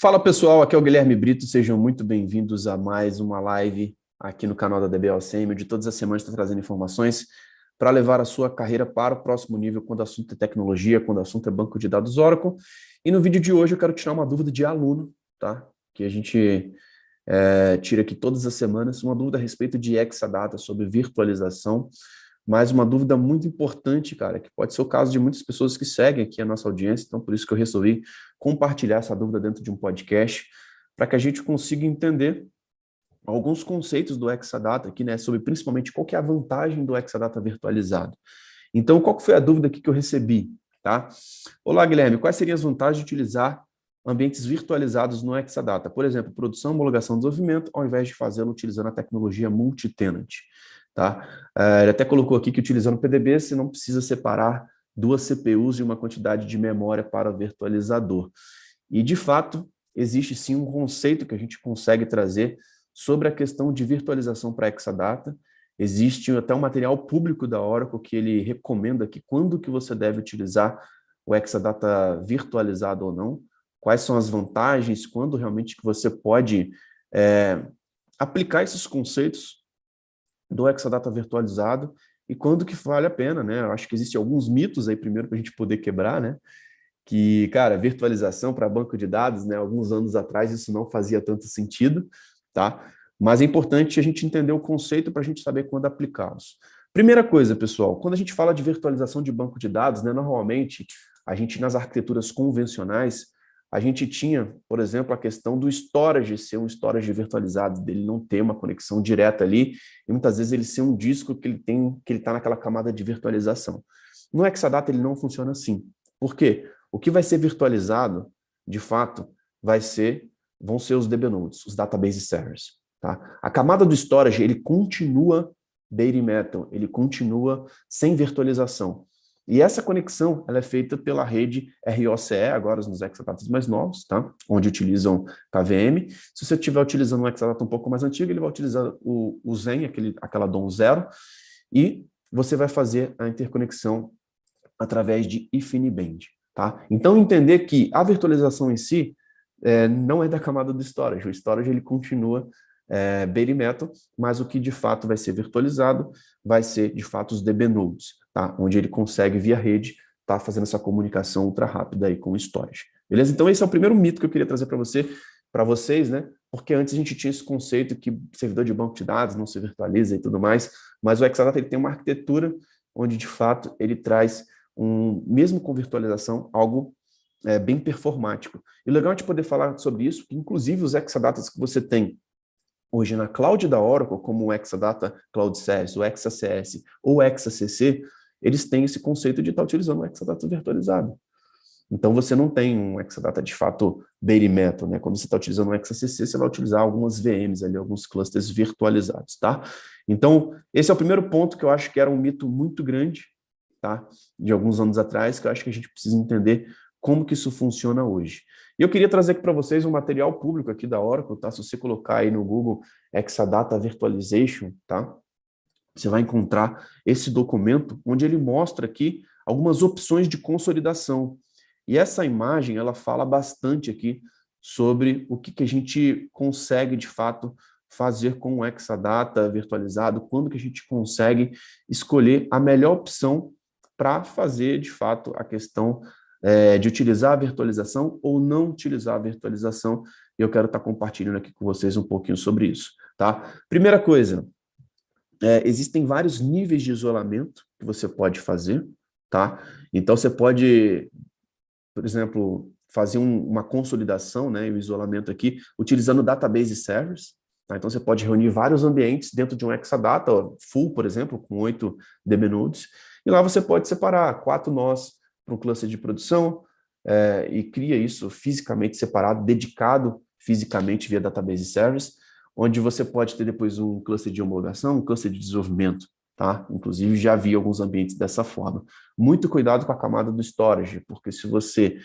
Fala pessoal, aqui é o Guilherme Brito, sejam muito bem-vindos a mais uma live aqui no canal da DBLCM, onde todas as semanas está trazendo informações para levar a sua carreira para o próximo nível quando o assunto é tecnologia, quando o assunto é banco de dados Oracle. E no vídeo de hoje eu quero tirar uma dúvida de aluno, tá? Que a gente tira aqui todas as semanas, uma dúvida a respeito de Exadata, sobre virtualização, mas uma dúvida muito importante, cara, que pode ser o caso de muitas pessoas que seguem aqui a nossa audiência, então por isso que eu resolvi compartilhar essa dúvida dentro de um podcast, para que a gente consiga entender alguns conceitos do Exadata aqui, né, sobre principalmente qual que é a vantagem do Exadata virtualizado. Então, qual que foi a dúvida aqui que eu recebi, tá? Olá, Guilherme, quais seriam as vantagens de utilizar ambientes virtualizados no Exadata? Por exemplo, produção, homologação e desenvolvimento, ao invés de fazê-lo utilizando a tecnologia multi-tenant, tá? Ele até colocou aqui que utilizando PDB você não precisa separar duas CPUs e uma quantidade de memória para o virtualizador. E, de fato, existe sim um conceito que a gente consegue trazer sobre a questão de virtualização para Exadata. Existe até um material público da Oracle que ele recomenda que quando que você deve utilizar o Exadata virtualizado ou não, quais são as vantagens, quando realmente que você pode aplicar esses conceitos do Exadata virtualizado e quando que vale a pena, né? Eu acho que existem alguns mitos aí primeiro para a gente poder quebrar, né? Que, cara, virtualização para banco de dados, né? Alguns anos atrás isso não fazia tanto sentido, tá? Mas é importante a gente entender o conceito para a gente saber quando aplicá-los. Primeira coisa, pessoal, quando a gente fala de virtualização de banco de dados, né? Normalmente a gente nas arquiteturas convencionais a gente tinha, por exemplo, a questão do storage ser um storage virtualizado, dele não ter uma conexão direta ali, e muitas vezes ele ser um disco que ele está naquela camada de virtualização. No Exadata ele não funciona assim. Por quê? O que vai ser virtualizado, de fato, vão ser os DB nodes, os database servers. Tá? A camada do storage ele continua bare metal, ele continua sem virtualização. E essa conexão ela é feita pela rede ROCE, agora nos Exadatas mais novos, tá? Onde utilizam KVM. Se você estiver utilizando um Exadata um pouco mais antigo, ele vai utilizar o Zen, aquela DOM 0, e você vai fazer a interconexão através de InfiniBand. Tá? Então, entender que a virtualização em si não é da camada do storage. O storage ele continua bare metal, mas o que de fato vai ser virtualizado vai ser de fato os DB nodes, tá? Onde ele consegue via rede tá fazendo essa comunicação ultra rápida aí com o storage. Beleza? Então esse é o primeiro mito que eu queria trazer para vocês, né? Porque antes a gente tinha esse conceito que servidor de banco de dados não se virtualiza e tudo mais, mas o Exadata ele tem uma arquitetura onde de fato ele traz mesmo com virtualização, algo bem performático. E legal a gente poder falar sobre isso, que inclusive os Exadatas que você tem hoje na cloud da Oracle, como o Exadata Cloud Service, o ExaCS ou o ExaCC, eles têm esse conceito de estar utilizando o Exadata virtualizado. Então você não tem um Exadata de fato bare metal, né? Quando você está utilizando um ExaCC, você vai utilizar algumas VMs ali, alguns clusters virtualizados, tá? Então, esse é o primeiro ponto que eu acho que era um mito muito grande, tá? De alguns anos atrás, que eu acho que a gente precisa entender como que isso funciona hoje. E eu queria trazer aqui para vocês um material público aqui da Oracle, tá? Se você colocar aí no Google Exadata Virtualization, tá? Você vai encontrar esse documento onde ele mostra aqui algumas opções de consolidação. E essa imagem, ela fala bastante aqui sobre o que a gente consegue, de fato, fazer com o Exadata virtualizado, quando que a gente consegue escolher a melhor opção para fazer, de fato, a questão de utilizar a virtualização ou não utilizar a virtualização. E eu quero estar compartilhando aqui com vocês um pouquinho sobre isso, tá? Primeira coisa, existem vários níveis de isolamento que você pode fazer, tá? Então, você pode, por exemplo, fazer uma consolidação, né, e o isolamento aqui, utilizando database servers, tá? Então, você pode reunir vários ambientes dentro de um Exadata full, por exemplo, com 8 DB nodes, e lá você pode separar 4 nós para um cluster de produção, e cria isso fisicamente separado, dedicado fisicamente via database servers, onde você pode ter depois um cluster de homologação, um cluster de desenvolvimento, tá? Inclusive, já vi alguns ambientes dessa forma. Muito cuidado com a camada do storage, porque se você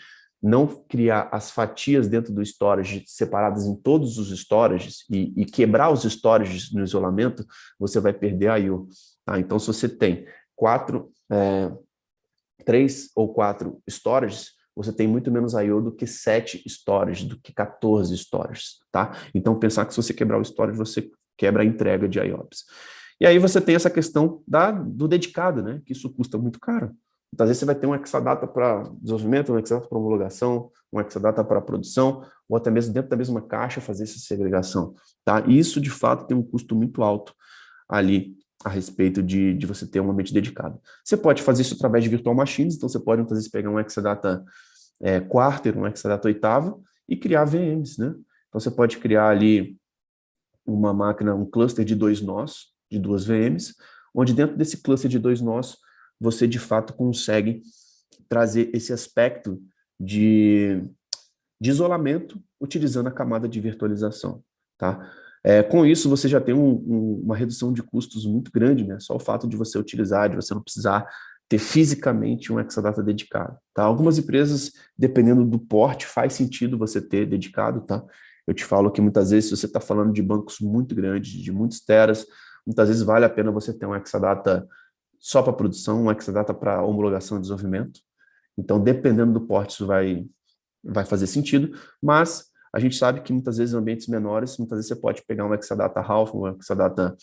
não criar as fatias dentro do storage separadas em todos os storages e quebrar os storages no isolamento, você vai perder a I/O. Tá? Então, se você tem 3 ou 4 storages, você tem muito menos I/O do que 7 storage, do que 14 storages, tá? Então, pensar que se você quebrar o storage, você quebra a entrega de IOPS. E aí você tem essa questão do dedicado, né? Que isso custa muito caro. Muitas vezes você vai ter um Exadata para desenvolvimento, um Exadata para homologação, um Exadata para produção, ou até mesmo dentro da mesma caixa fazer essa segregação, tá? E isso, de fato, tem um custo muito alto ali a respeito de você ter um ambiente dedicado. Você pode fazer isso através de virtual machines, então você pode muitas vezes pegar um Exadata quarter, um Exadata oitavo e criar VMs, né? Então você pode criar ali uma máquina, um cluster de 2 nós, de 2 VMs, onde dentro desse cluster de 2 nós, você de fato consegue trazer esse aspecto de isolamento utilizando a camada de virtualização, tá? Com isso, você já tem uma redução de custos muito grande, né? Só o fato de você utilizar, de você não precisar ter fisicamente um Exadata dedicado, tá? Algumas empresas, dependendo do porte, faz sentido você ter dedicado, tá? Eu te falo que muitas vezes, se você está falando de bancos muito grandes, de muitos teras, muitas vezes vale a pena você ter um Exadata só para produção, um Exadata para homologação e desenvolvimento. Então, dependendo do porte, isso vai fazer sentido, mas a gente sabe que muitas vezes em ambientes menores, muitas vezes você pode pegar um Exadata Half, um Exadata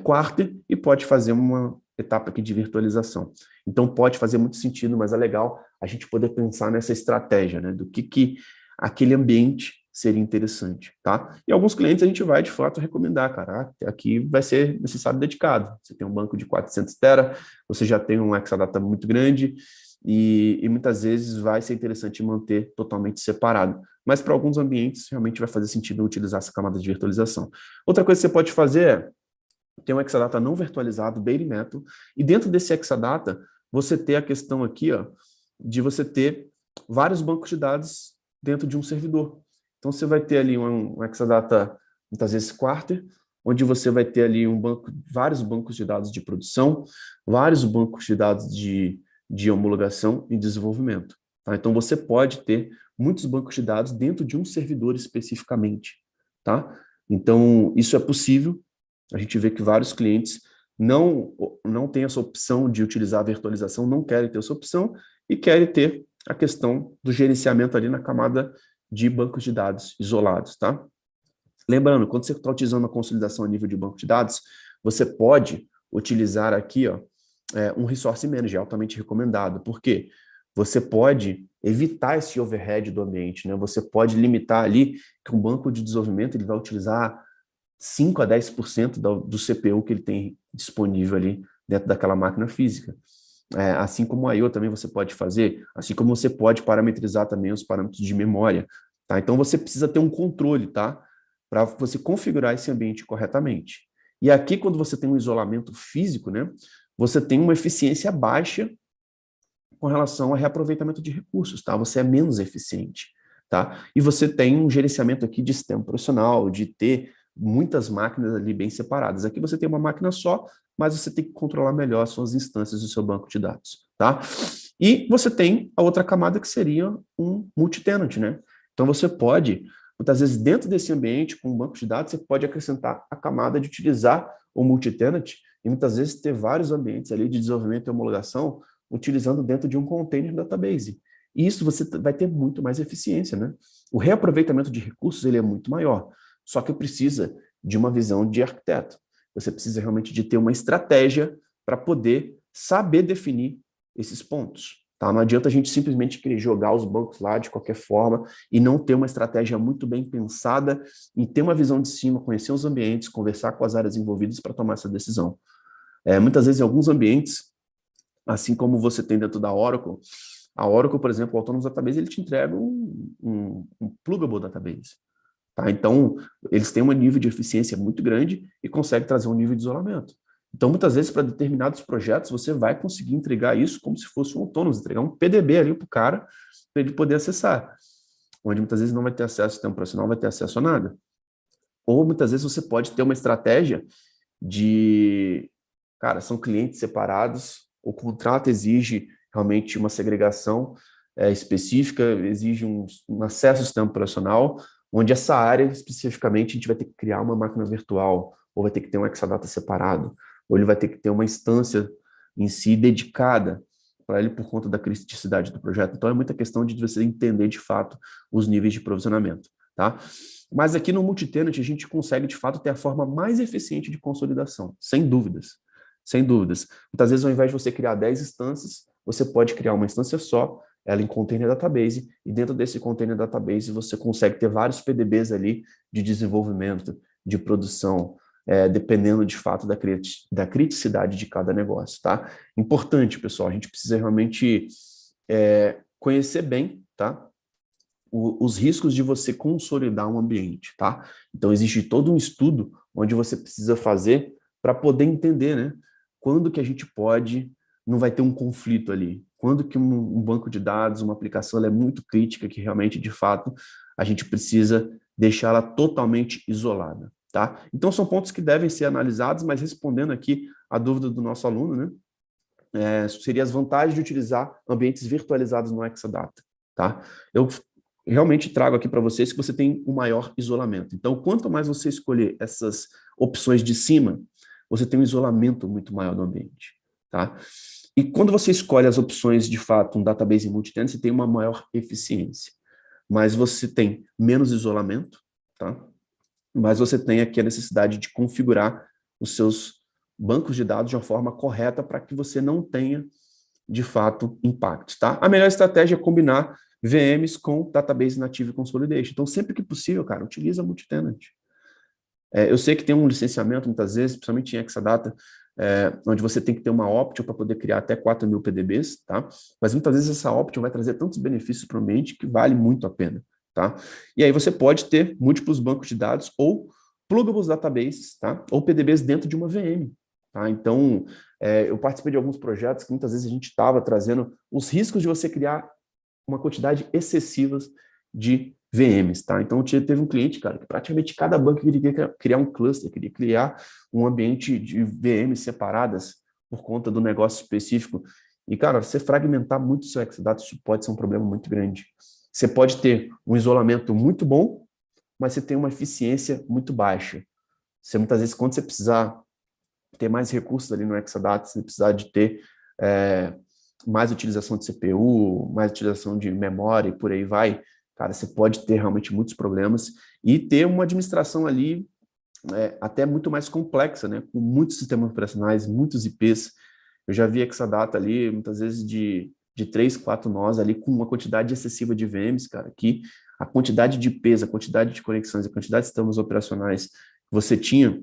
Quarter e pode fazer uma etapa aqui de virtualização. Então pode fazer muito sentido, mas é legal a gente poder pensar nessa estratégia, né, do que aquele ambiente seria interessante, tá? E alguns clientes a gente vai, de fato, recomendar, cara, aqui vai ser necessário dedicado. Você tem um banco de 400 tera, você já tem um Exadata muito grande, e muitas vezes vai ser interessante manter totalmente separado. Mas para alguns ambientes, realmente vai fazer sentido utilizar essa camada de virtualização. Outra coisa que você pode fazer é ter um Exadata não virtualizado, bare metal, e dentro desse Exadata, você ter a questão aqui, ó, de você ter vários bancos de dados dentro de um servidor. Então, você vai ter ali um Exadata, muitas vezes, quarter, onde você vai ter ali vários bancos de dados de produção, vários bancos de dados de homologação e desenvolvimento. Tá? Então, você pode ter muitos bancos de dados dentro de um servidor especificamente. Tá? Então, isso é possível. A gente vê que vários clientes não têm essa opção de utilizar a virtualização, não querem ter essa opção e querem ter a questão do gerenciamento ali na camada de bancos de dados isolados, tá? Lembrando, quando você está utilizando uma consolidação a nível de banco de dados, você pode utilizar aqui, ó, um Resource Manager, altamente recomendado. Por quê? Você pode evitar esse overhead do ambiente, né? Você pode limitar ali que um banco de desenvolvimento ele vai utilizar 5 a 10% do CPU que ele tem disponível ali dentro daquela máquina física. Assim como a I/O também você pode fazer, assim como você pode parametrizar também os parâmetros de memória. Tá? Então você precisa ter um controle, tá? Para você configurar esse ambiente corretamente. E aqui, quando você tem um isolamento físico, né, você tem uma eficiência baixa com relação a reaproveitamento de recursos, tá? Você é menos eficiente, tá? E você tem um gerenciamento aqui de sistema operacional, de ter muitas máquinas ali bem separadas. Aqui você tem uma máquina só, mas você tem que controlar melhor as suas instâncias do seu banco de dados, tá? E você tem a outra camada que seria um multi-tenant, né? Então você pode, muitas vezes dentro desse ambiente, com um banco de dados, você pode acrescentar a camada de utilizar o multi-tenant e muitas vezes ter vários ambientes ali de desenvolvimento e homologação utilizando dentro de um container database. E isso você vai ter muito mais eficiência, né? O reaproveitamento de recursos ele é muito maior, só que precisa de uma visão de arquiteto. Você precisa realmente de ter uma estratégia para poder saber definir esses pontos. Tá? Não adianta a gente simplesmente querer jogar os bancos lá de qualquer forma e não ter uma estratégia muito bem pensada e ter uma visão de cima, conhecer os ambientes, conversar com as áreas envolvidas para tomar essa decisão. Muitas vezes, em alguns ambientes, assim como você tem dentro da Oracle, a Oracle, por exemplo, o Autonomous Database, ele te entrega um pluggable database. Tá? Então, eles têm um nível de eficiência muito grande e conseguem trazer um nível de isolamento. Então, muitas vezes, para determinados projetos, você vai conseguir entregar isso como se fosse um Autonomous, entregar um PDB ali para o cara, para ele poder acessar. Onde muitas vezes não vai ter acesso ao sistema operacional, não vai ter acesso a nada. Ou muitas vezes você pode ter uma estratégia de, cara, são clientes separados, o contrato exige realmente uma segregação específica, exige um acesso ao sistema operacional, onde essa área, especificamente, a gente vai ter que criar uma máquina virtual, ou vai ter que ter um Exadata separado, ou ele vai ter que ter uma instância em si dedicada para ele por conta da criticidade do projeto. Então, é muita questão de você entender, de fato, os níveis de provisionamento, tá? Mas aqui no multitenant, a gente consegue, de fato, ter a forma mais eficiente de consolidação, sem dúvidas. Sem dúvidas. Muitas vezes, ao invés de você criar 10 instâncias, você pode criar uma instância só, ela em container database, e dentro desse container database você consegue ter vários PDBs ali de desenvolvimento, de produção, dependendo de fato da criticidade de cada negócio, tá? Importante, pessoal, a gente precisa realmente conhecer bem, tá? Os riscos de você consolidar um ambiente, tá? Então existe todo um estudo onde você precisa fazer para poder entender, né? Quando que a gente não vai ter um conflito ali, quando que um banco de dados, uma aplicação, ela é muito crítica, que realmente, de fato, a gente precisa deixá-la totalmente isolada, tá? Então, são pontos que devem ser analisados, mas respondendo aqui a dúvida do nosso aluno, né? Seria as vantagens de utilizar ambientes virtualizados no Exadata, tá? Eu realmente trago aqui para vocês que você tem um maior isolamento. Então, quanto mais você escolher essas opções de cima, você tem um isolamento muito maior do ambiente, tá? E quando você escolhe as opções, de fato, um database multitenant, você tem uma maior eficiência. Mas você tem menos isolamento, tá? Mas você tem aqui a necessidade de configurar os seus bancos de dados de uma forma correta para que você não tenha, de fato, impactos, tá? A melhor estratégia é combinar VMs com Database Native Consolidation. Então, sempre que possível, cara, utiliza multitenant. Eu sei que tem um licenciamento, muitas vezes, principalmente em Exadata, onde você tem que ter uma option para poder criar até 4.000 PDBs, tá? Mas muitas vezes essa option vai trazer tantos benefícios para o ambiente que vale muito a pena, tá? E aí você pode ter múltiplos bancos de dados ou pluggables databases, tá? Ou PDBs dentro de uma VM, tá? Então, eu participei de alguns projetos que muitas vezes a gente estava trazendo os riscos de você criar uma quantidade excessiva de VMs, tá? Então, teve um cliente, cara, que praticamente cada banco queria criar um cluster, queria criar um ambiente de VMs separadas por conta do negócio específico. E, cara, você fragmentar muito o seu Exadata, isso pode ser um problema muito grande. Você pode ter um isolamento muito bom, mas você tem uma eficiência muito baixa. Você, muitas vezes, quando você precisar ter mais recursos ali no Exadata, você precisar de ter mais utilização de CPU, mais utilização de memória e por aí vai, cara, você pode ter realmente muitos problemas e ter uma administração ali até muito mais complexa, né? Com muitos sistemas operacionais, muitos IPs. Eu já vi Exadata ali, muitas vezes de 3, 4 nós ali, com uma quantidade excessiva de VMs, cara, que a quantidade de IPs, a quantidade de conexões, a quantidade de sistemas operacionais que você tinha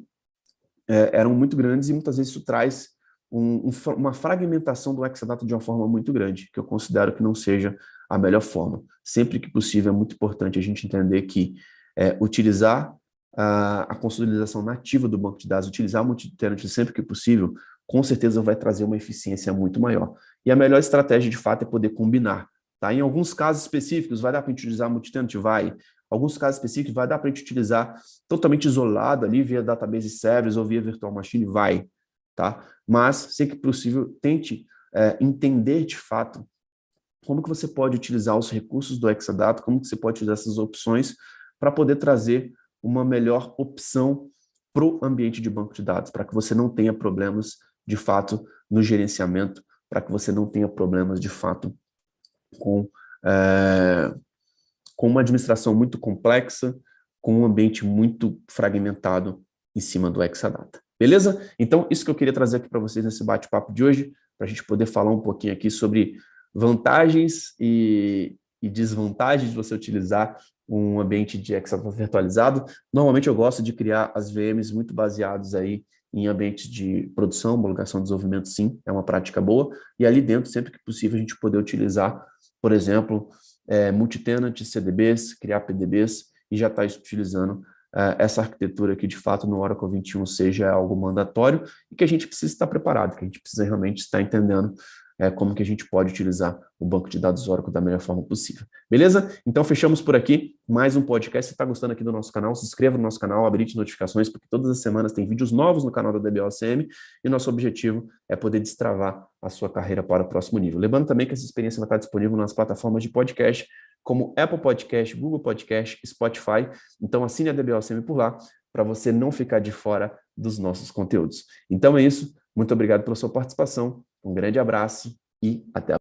eram muito grandes e muitas vezes isso traz uma fragmentação do Exadata de uma forma muito grande, que eu considero que não seja a melhor forma. Sempre que possível, é muito importante a gente entender que utilizar a consolidação nativa do banco de dados, utilizar multitenant sempre que possível, com certeza vai trazer uma eficiência muito maior. E a melhor estratégia, de fato, é poder combinar. Tá? Em alguns casos específicos, vai dar para a gente utilizar multitenant? Vai. Alguns casos específicos, vai dar para a gente utilizar totalmente isolado ali, via database service ou via virtual machine? Vai. Tá? Mas, sempre que possível, tente entender de fato como que você pode utilizar os recursos do Exadata, como que você pode utilizar essas opções para poder trazer uma melhor opção para o ambiente de banco de dados, para que você não tenha problemas, de fato, no gerenciamento, para que você não tenha problemas, de fato, com uma administração muito complexa, com um ambiente muito fragmentado em cima do Exadata. Beleza? Então, isso que eu queria trazer aqui para vocês nesse bate-papo de hoje, para a gente poder falar um pouquinho aqui sobre vantagens e desvantagens de você utilizar um ambiente de Exadata virtualizado. Normalmente eu gosto de criar as VMs muito baseados aí em ambientes de produção, homologação, desenvolvimento, sim, é uma prática boa. E ali dentro, sempre que possível, a gente poder utilizar, por exemplo, multitenant, CDBs, criar PDBs e já está utilizando essa arquitetura que, de fato, no Oracle 21 seja algo mandatório e que a gente precisa estar preparado, que a gente precisa realmente estar entendendo como que a gente pode utilizar o banco de dados Oracle da melhor forma possível. Beleza? Então, fechamos por aqui mais um podcast. Se está gostando aqui do nosso canal, se inscreva no nosso canal, habilite notificações, porque todas as semanas tem vídeos novos no canal da DBOCM e nosso objetivo é poder destravar a sua carreira para o próximo nível. Lembrando também que essa experiência vai estar disponível nas plataformas de podcast, como Apple Podcast, Google Podcast, Spotify. Então, assine a DBOCM por lá, para você não ficar de fora dos nossos conteúdos. Então é isso. Muito obrigado pela sua participação. Um grande abraço e até a